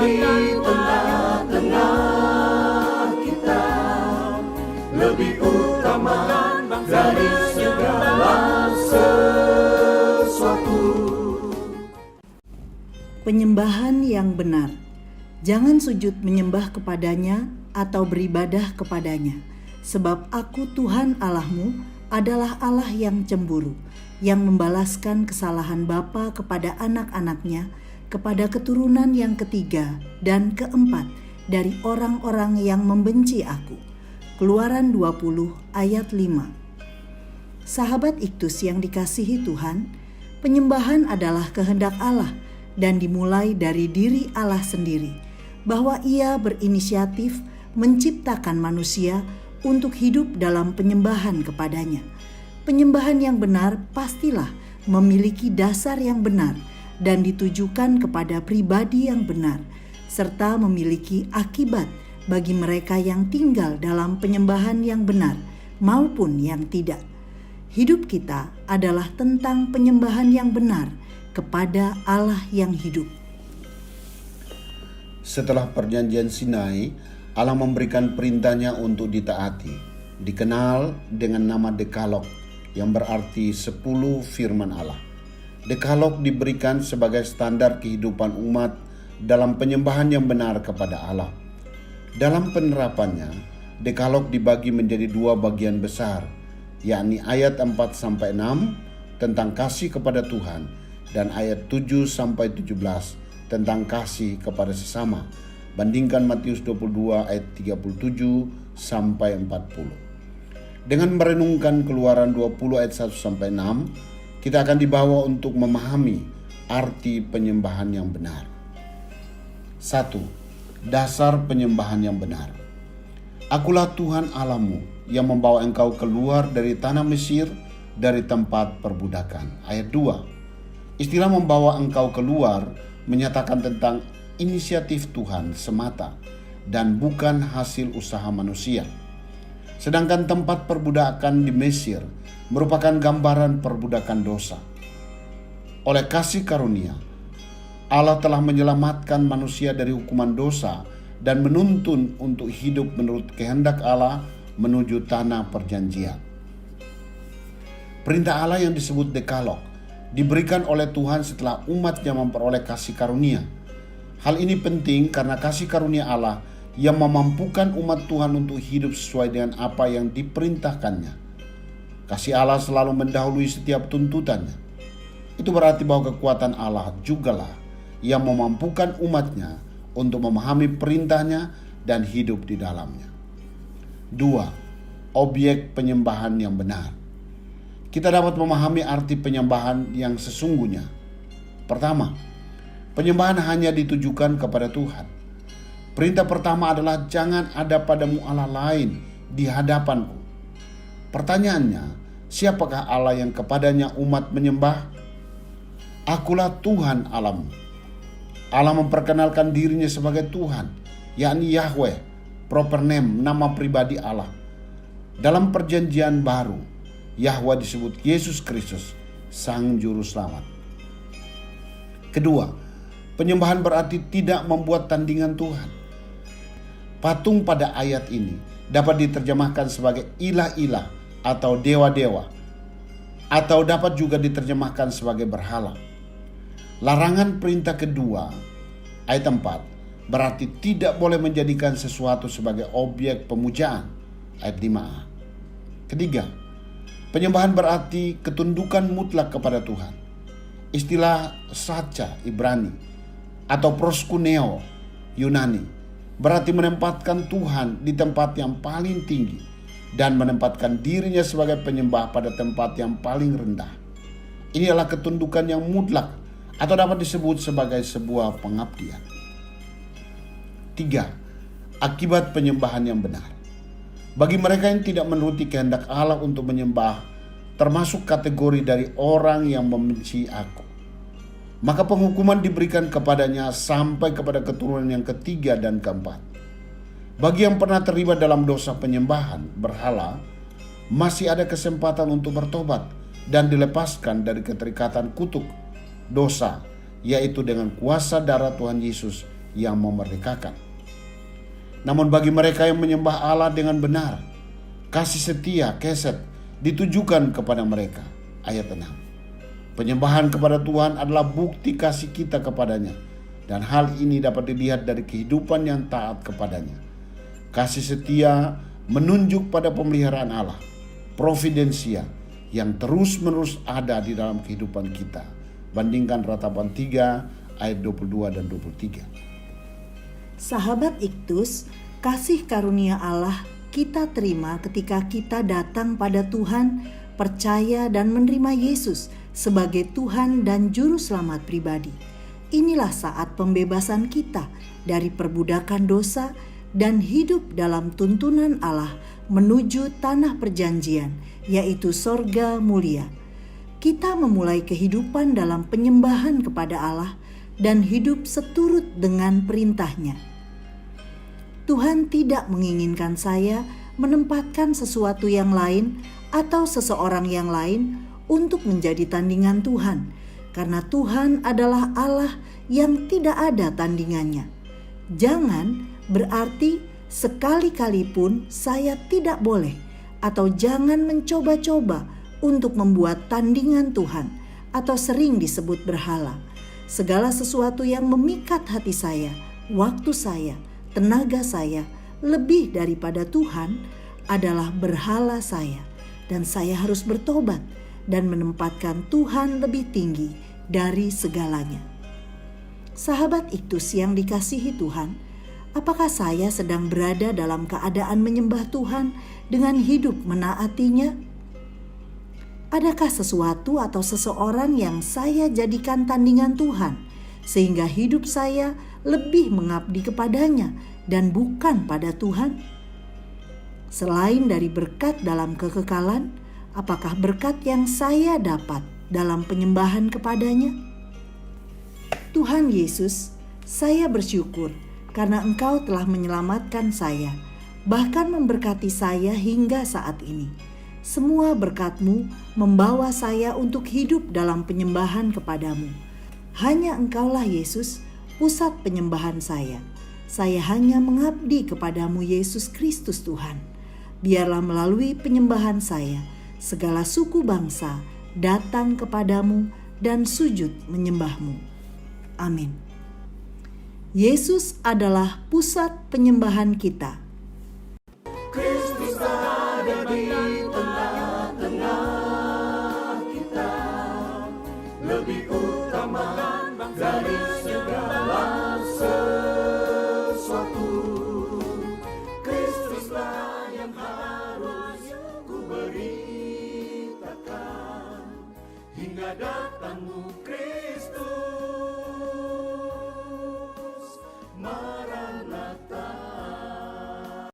di tengah-tengah kita, lebih utama dari segala sesuatu. Penyembahan yang benar. Jangan sujud menyembah kepadanya atau beribadah kepadanya, sebab Aku Tuhan Allahmu adalah Allah yang cemburu, yang membalaskan kesalahan bapa kepada anak-anaknya, kepada keturunan yang ketiga dan keempat dari orang-orang yang membenci Aku. Keluaran 20 ayat 5. Sahabat Iktus yang dikasihi Tuhan, penyembahan adalah kehendak Allah dan dimulai dari diri Allah sendiri, bahwa Ia berinisiatif menciptakan manusia untuk hidup dalam penyembahan kepadanya. Penyembahan yang benar pastilah memiliki dasar yang benar dan ditujukan kepada pribadi yang benar, serta memiliki akibat bagi mereka yang tinggal dalam penyembahan yang benar maupun yang tidak. Hidup kita adalah tentang penyembahan yang benar kepada Allah yang hidup. Setelah perjanjian Sinai, Allah memberikan perintahnya untuk ditaati, dikenal dengan nama Dekalog, yang berarti 10 firman Allah. Dekalog diberikan sebagai standar kehidupan umat dalam penyembahan yang benar kepada Allah. Dalam penerapannya, Dekalog dibagi menjadi 2 bagian besar, yakni ayat 4-6 tentang kasih kepada Tuhan dan ayat 7-17 tentang kasih kepada sesama. Bandingkan Matius 22 ayat 37-40. Dengan merenungkan Keluaran 20 ayat 1-6, kita akan dibawa untuk memahami arti penyembahan yang benar. 1. Dasar penyembahan yang benar. Akulah Tuhan Allahmu yang membawa engkau keluar dari tanah Mesir, dari tempat perbudakan. Ayat 2. Istilah membawa engkau keluar menyatakan tentang inisiatif Tuhan semata dan bukan hasil usaha manusia. Sedangkan tempat perbudakan di Mesir merupakan gambaran perbudakan dosa. Oleh kasih karunia, Allah telah menyelamatkan manusia dari hukuman dosa dan menuntun untuk hidup menurut kehendak Allah menuju tanah perjanjian. Perintah Allah yang disebut Dekalog diberikan oleh Tuhan setelah umatnya memperoleh kasih karunia. Hal ini penting karena kasih karunia Allah yang memampukan umat Tuhan untuk hidup sesuai dengan apa yang diperintahkannya. Kasih Allah selalu mendahului setiap tuntutannya. Itu berarti bahwa kekuatan Allah jugalah yang memampukan umatnya untuk memahami perintahnya dan hidup di dalamnya. 2. Objek penyembahan yang benar. Kita dapat memahami arti penyembahan yang sesungguhnya. Pertama, penyembahan hanya ditujukan kepada Tuhan. Perintah pertama adalah jangan ada padamu Allah lain di hadapanku. Pertanyaannya, siapakah Allah yang kepadanya umat menyembah? Akulah Tuhan Allahmu. Allah memperkenalkan dirinya sebagai Tuhan, yakni Yahweh, proper name, nama pribadi Allah. Dalam perjanjian baru, Yahweh disebut Yesus Kristus, Sang Juru Selamat. Kedua, penyembahan berarti tidak membuat tandingan Tuhan. Patung pada ayat ini dapat diterjemahkan sebagai ilah-ilah atau dewa-dewa, atau dapat juga diterjemahkan sebagai berhala. Larangan perintah kedua, ayat 4, berarti tidak boleh menjadikan sesuatu sebagai objek pemujaan, ayat 5a. Ketiga, penyembahan berarti ketundukan mutlak kepada Tuhan. Istilah saca Ibrani atau proskuneo Yunani berarti menempatkan Tuhan di tempat yang paling tinggi dan menempatkan dirinya sebagai penyembah pada tempat yang paling rendah. Ini adalah ketundukan yang mutlak atau dapat disebut sebagai sebuah pengabdian. 3. Akibat penyembahan yang benar. Bagi mereka yang tidak menuruti kehendak Allah untuk menyembah, termasuk kategori dari orang yang membenci Aku, maka penghukuman diberikan kepadanya sampai kepada keturunan yang ketiga dan keempat. Bagi yang pernah terlibat dalam dosa penyembahan berhala, masih ada kesempatan untuk bertobat dan dilepaskan dari keterikatan kutuk dosa, yaitu dengan kuasa darah Tuhan Yesus yang memerdekakan. Namun bagi mereka yang menyembah Allah dengan benar, kasih setia keset ditujukan kepada mereka. Ayat 6. Penyembahan kepada Tuhan adalah bukti kasih kita kepadanya, dan hal ini dapat dilihat dari kehidupan yang taat kepadanya. Kasih setia menunjuk pada pemeliharaan Allah, providensia yang terus-menerus ada di dalam kehidupan kita. Bandingkan Ratapan 3 ayat 22 dan 23. Sahabat Iktus, kasih karunia Allah kita terima ketika kita datang pada Tuhan, percaya dan menerima Yesus sebagai Tuhan dan Juru Selamat pribadi. Inilah saat pembebasan kita dari perbudakan dosa dan hidup dalam tuntunan Allah menuju tanah perjanjian, yaitu sorga mulia. Kita memulai kehidupan dalam penyembahan kepada Allah dan hidup seturut dengan perintah-Nya. Tuhan tidak menginginkan saya menempatkan sesuatu yang lain atau seseorang yang lain untuk menjadi tandingan Tuhan, karena Tuhan adalah Allah yang tidak ada tandingannya. Jangan berarti sekali-kali pun saya tidak boleh atau jangan mencoba-coba untuk membuat tandingan Tuhan atau sering disebut berhala. Segala sesuatu yang memikat hati saya, waktu saya, tenaga saya lebih daripada Tuhan adalah berhala saya, dan saya harus bertobat dan menempatkan Tuhan lebih tinggi dari segalanya. Sahabat Iktus yang dikasihi Tuhan, apakah saya sedang berada dalam keadaan menyembah Tuhan dengan hidup menaatinya? Adakah sesuatu atau seseorang yang saya jadikan tandingan Tuhan, sehingga hidup saya lebih mengabdi kepadanya dan bukan pada Tuhan? Selain dari berkat dalam kekekalan, apakah berkat yang saya dapat dalam penyembahan kepadanya? Tuhan Yesus, saya bersyukur karena Engkau telah menyelamatkan saya, bahkan memberkati saya hingga saat ini. Semua berkat-Mu membawa saya untuk hidup dalam penyembahan kepadamu. Hanya Engkaulah Yesus, pusat penyembahan saya. Saya hanya mengabdi kepadamu Yesus Kristus Tuhan. Biarlah melalui penyembahan saya, segala suku bangsa datang kepadamu dan sujud menyembah-Mu. Amin. Yesus adalah pusat penyembahan kita. Kristus ada di tengah-tengah kita, lebih utama dari segala sesuatu. Kristuslah yang harus ku beritakan hingga datangmu Kristus.